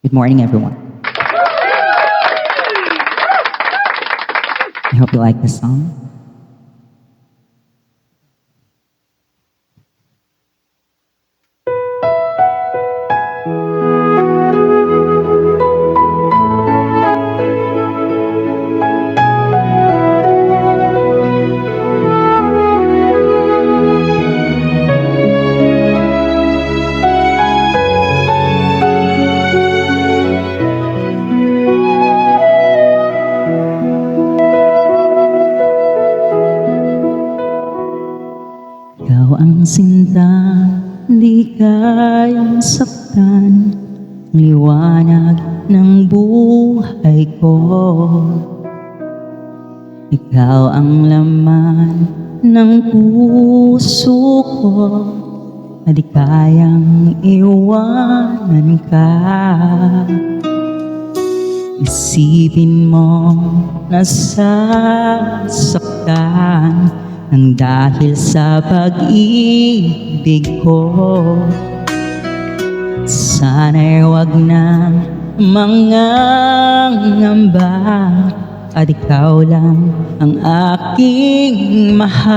Good morning, everyone. I hope you like this song. Ikaw ang sinta, di kayang saktan, ang liwanag ng buhay ko. Ikaw ang laman ng puso ko, na di kayang iwanan ka. Isipin mo nasasaktan nang dahil sa pag-ibig ko. Sana'y wag na mangangamba, at ikaw lang ang aking mahal.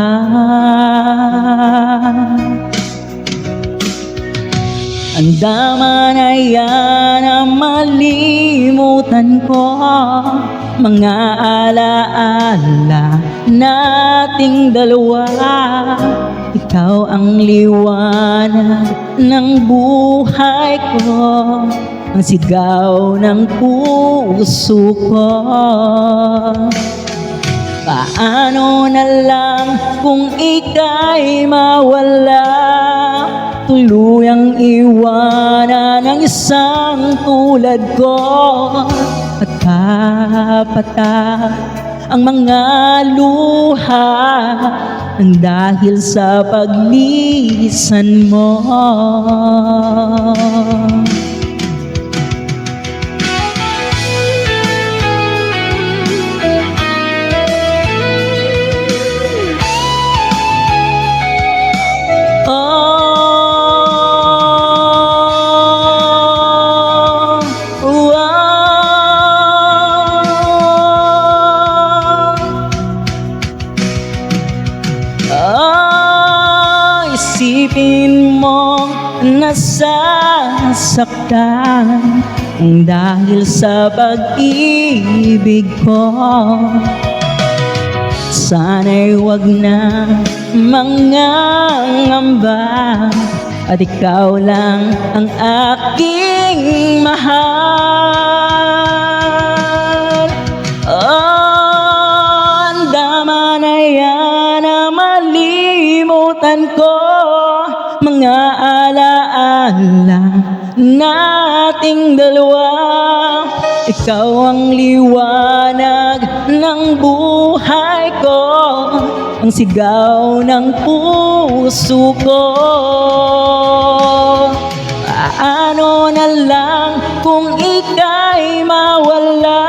Ang dama na yan ang malimutan ko, mga alaala nating dalawa. Ikaw ang liwanag ng buhay ko, ang sigaw ng puso ko. Paano na lang kung ika'y mawala, tuluyang iwanan ang isang tulad ko, at kapatag ang mga luha nang dahil sa paglisan mo. Isipin mo nasasaktan ang dahil sa pag-ibig ko. Sana'y wag na mangangamba, at ikaw lang ang aking mahal. Ang dama na yan na malimutan ko, mga alaala nating dalawa. Ikaw ang liwanag ng buhay ko, ang sigaw ng puso ko. Paano na lang kung ika'y mawala,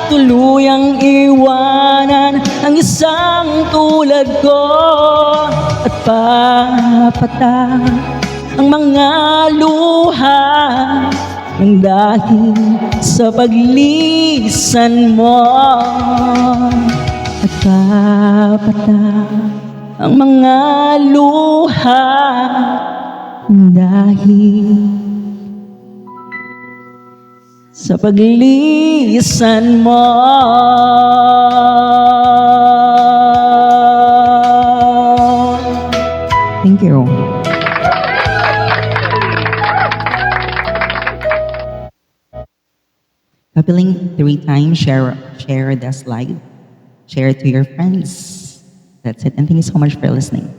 tuluyang iwanan ang isang tulad ko, at papatag ang mga luha nang dahil sa paglisan mo. At papatag ang mga luha nang dahil sa paglisan mo. Thank you. Copy 3 times, share the slide, share it to your friends. That's it, and thank you so much for listening.